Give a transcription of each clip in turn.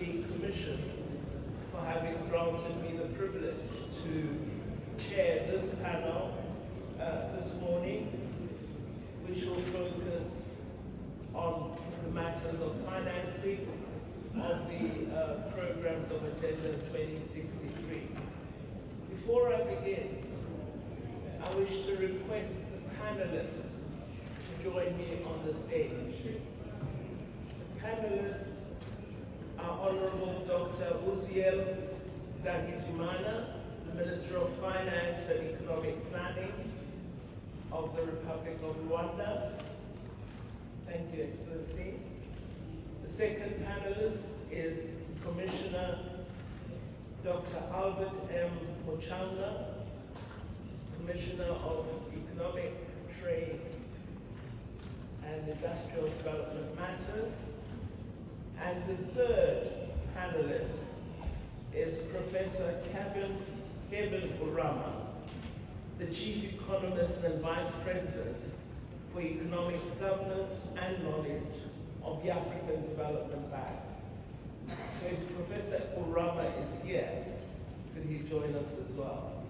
the Commission for having granted me the privilege to chair this panel this morning, which will focus on the matters of financing of the programs of Agenda 2063. Before I begin, I wish to request the panelists to join me on the stage. The panelists are Honorable Dr. Uziel Dagijimana, the Minister of Finance and Economic Planning of the Republic of Rwanda. Thank you, Excellency. The second panelist is Commissioner Dr. Albert M. Muchanga, Commissioner of Economic, Trade and Industrial Development Matters. And the third panelist is Professor Kevin Urama, the Chief Economist and Vice President for Economic Governance and Knowledge of the African Development Bank. So if Professor Urama is here, could he join us as well?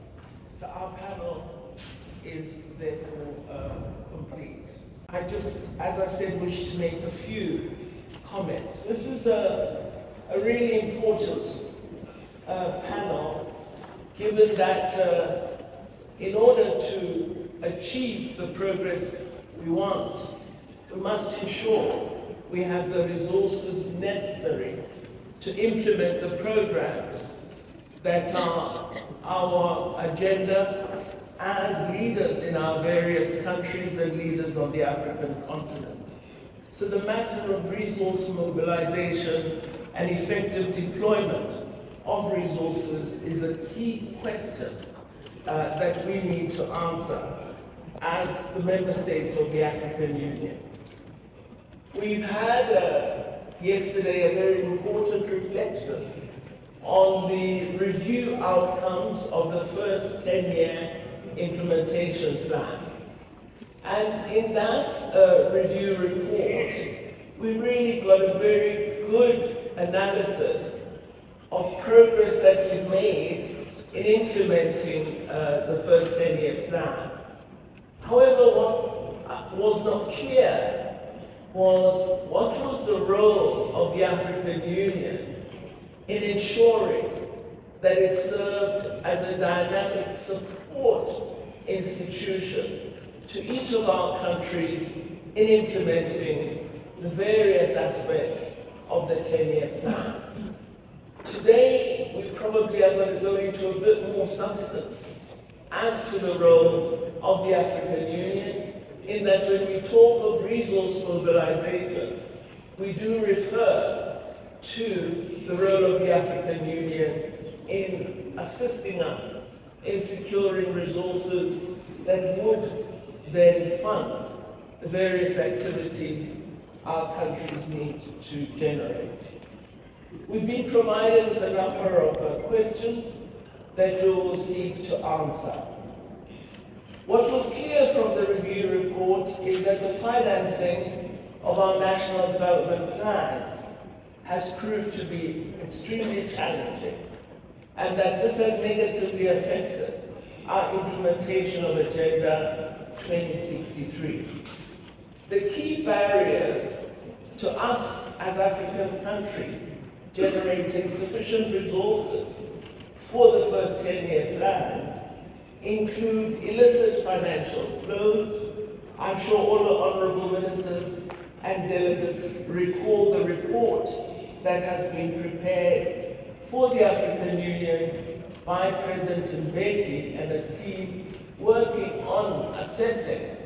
So our panel is therefore complete. I just, as I said, wish to make a few comments. This is a really important panel, given that in order to achieve the progress we want, we must ensure we have the resources necessary to implement the programs that are our agenda as leaders in our various countries and leaders of the African continent. So the matter of resource mobilization and effective deployment of resources is a key question that we need to answer as the member states of the African Union. We've had yesterday a very important reflection on the review outcomes of the first 10-year implementation plan. And in that review report, we really got a very good analysis of progress that we've made in implementing the first 10-year plan. However, what was not clear was what was the role of the African Union in ensuring that it served as a dynamic support institution to each of our countries in implementing the various aspects of the 10-year plan. Today, we probably are going to go into a bit more substance as to the role of the African Union, in that when we talk of resource mobilization, we do refer to the role of the African Union in assisting us in securing resources that would then fund the various activities our countries need to generate. We've been provided with a number of questions that we will seek to answer. What was clear from the review report is that the financing of our national development plans has proved to be extremely challenging, and that this has negatively affected our implementation of Agenda 2063. The key barriers to us as African countries generating sufficient resources for the first 10-year plan include illicit financial flows. I'm sure all the honorable ministers and delegates recall the report that has been prepared for the African Union by President Mbeki and a team working on assessing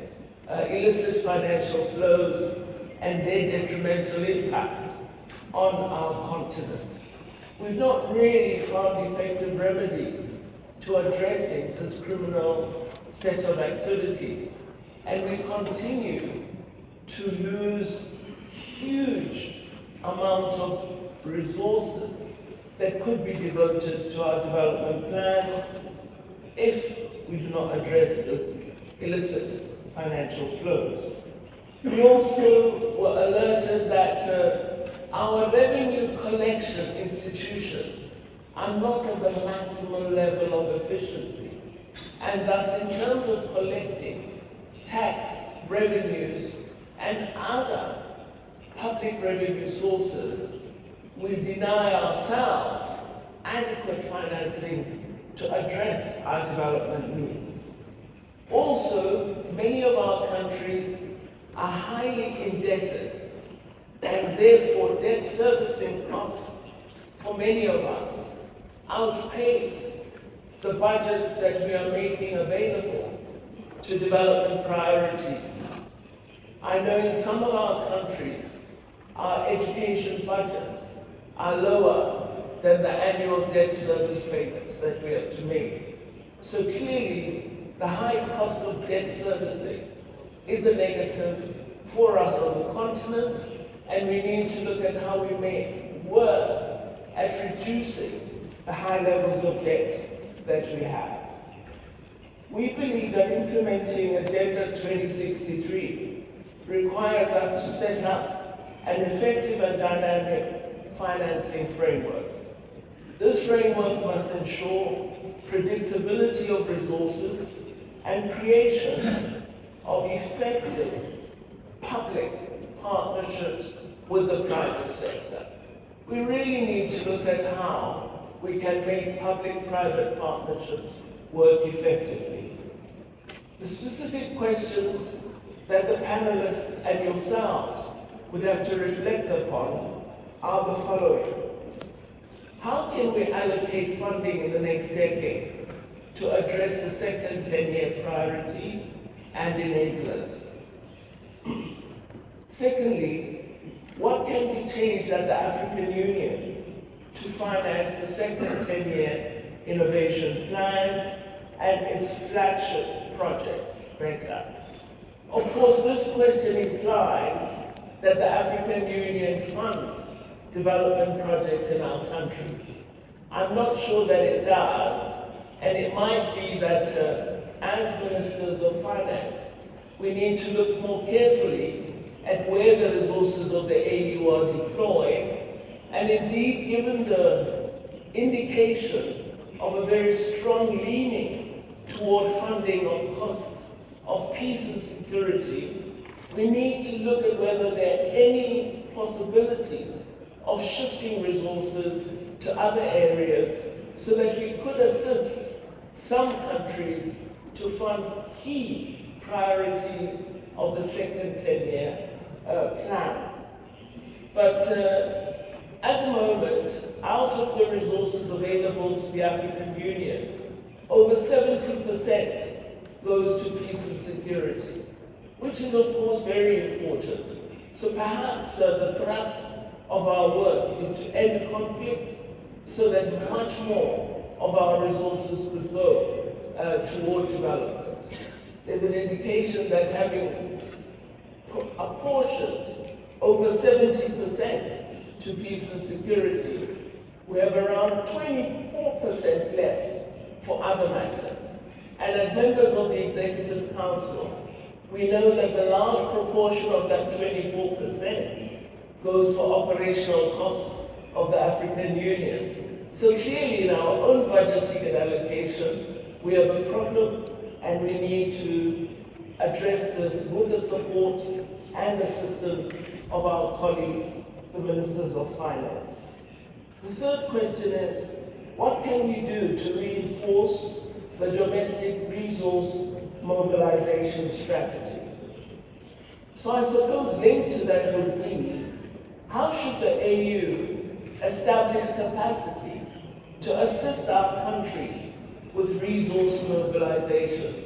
illicit financial flows and their detrimental impact on our continent. We've not really found effective remedies to addressing this criminal set of activities, and we continue to lose huge amounts of resources that could be devoted to our development plans if we do not address this illicit financial flows. We also were alerted that our revenue collection institutions are not at the maximum level of efficiency. And thus, in terms of collecting tax revenues and other public revenue sources, we deny ourselves adequate financing to address our development needs. Also, many of our countries are highly indebted, and therefore debt servicing costs for many of us outpace the budgets that we are making available to development priorities. I know in some of our countries, our education budgets are lower than the annual debt service payments that we have to make. So clearly, the high cost of debt servicing is a negative for us on the continent, and we need to look at how we may work at reducing the high levels of debt that we have. We believe that implementing Agenda 2063 requires us to set up an effective and dynamic financing framework. This framework must ensure predictability of resources and creation of effective public partnerships with the private sector. We really need to look at how we can make public-private partnerships work effectively. The specific questions that the panelists and yourselves would have to reflect upon are the following. How can we allocate funding in the next decade to address the second 10-year priorities and enablers? Secondly, what can be changed at the African Union to finance the second 10-year innovation plan and its flagship projects better? Of course, this question implies that the African Union funds development projects in our countries. I'm not sure that it does, and it might be that as ministers of finance, we need to look more carefully at where the resources of the AU are deployed, and indeed, given the indication of a very strong leaning toward funding of costs of peace and security, we need to look at whether there are any possibilities of shifting resources to other areas so that we could assist some countries to fund key priorities of the second 10-year plan. But at the moment, out of the resources available to the African Union, over 70% goes to peace and security, which is of course very important. So perhaps the thrust of our work is to end conflicts so that much more of our resources could go toward development. There's an indication that having apportioned over 70% to peace and security, we have around 24% left for other matters. And as members of the Executive Council, we know that the large proportion of that 24% goes for operational costs of the African Union. So clearly in our own budgeting and allocation, we have a problem, and we need to address this with the support and assistance of our colleagues, the Ministers of Finance. The third question is, what can we do to reinforce the domestic resource mobilization strategy? So I suppose linked to that would be, how should the AU establish capacity to assist our countries with resource mobilization?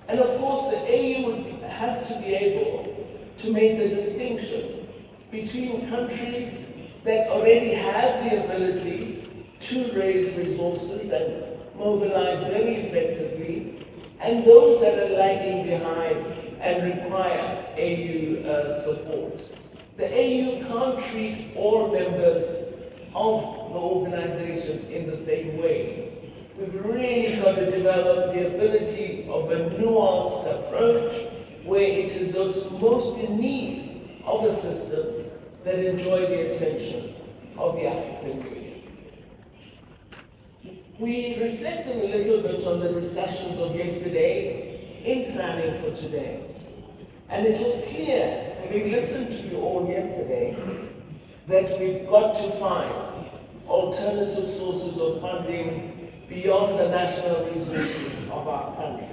And of course, the AU would have to be able to make a distinction between countries that already have the ability to raise resources and mobilize very effectively, and those that are lagging behind and require AU support. The AU can't treat all members of the organization in the same way. We've really got to develop the ability of a nuanced approach where it is those most in need of assistance that enjoy the attention of the African Union. We reflected a little bit on the discussions of yesterday in planning for today. And it was clear, having listened to you all yesterday, that we've got to find alternative sources of funding beyond the national resources of our country.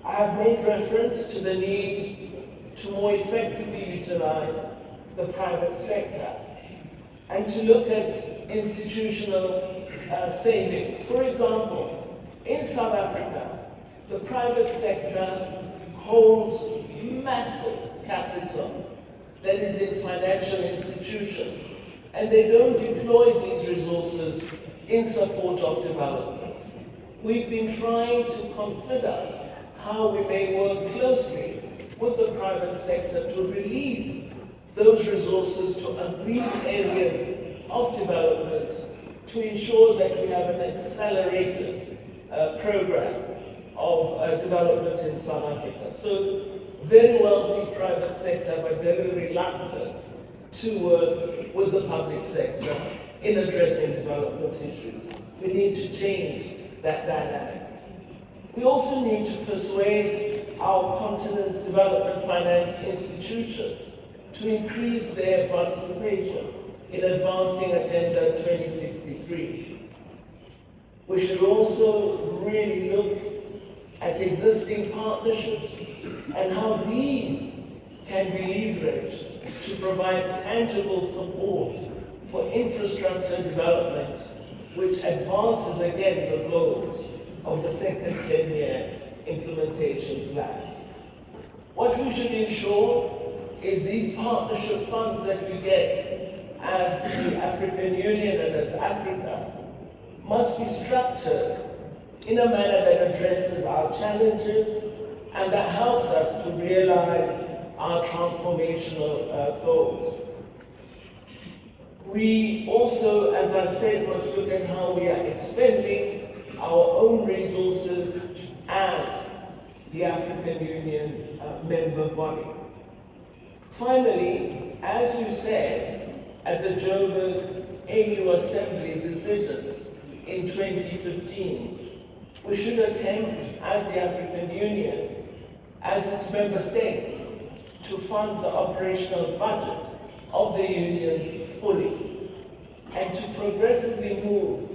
I have made reference to the need to more effectively utilize the private sector and to look at institutional savings. For example, in South Africa, the private sector holds massive capital that is in financial institutions, and they don't deploy these resources in support of development. We've been trying to consider how we may work closely with the private sector to release those resources to agreed areas of development to ensure that we have an accelerated program of development in South Africa. So, very wealthy private sector, but very reluctant to work with the public sector in addressing development issues. We need to change that dynamic. We also need to persuade our continent's development finance institutions to increase their participation in advancing Agenda 2063. We should also really look at existing partnerships and how these can be leveraged to provide tangible support for infrastructure development, which advances again the goals of the second 10-year implementation plan. What we should ensure is these partnership funds that we get as the African Union and as Africa must be structured in a manner that addresses our challenges and that helps us to realize our transformational goals. We also, as I've said, must look at how we are expending our own resources as the African Union member body. Finally, as we said at the Joburg AU Assembly decision in 2015, we should attempt as the African Union, as its member states, to fund the operational budget of the Union fully and to progressively move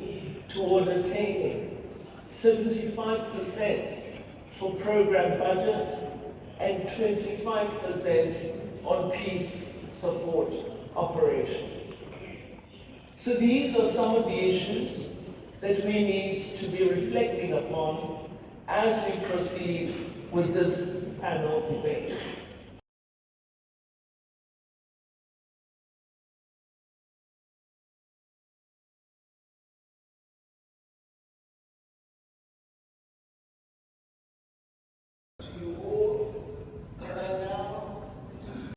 toward attaining 75% for program budget and 25% on peace support operations. So these are some of the issues that we need to be reflecting upon as we proceed with this panel debate.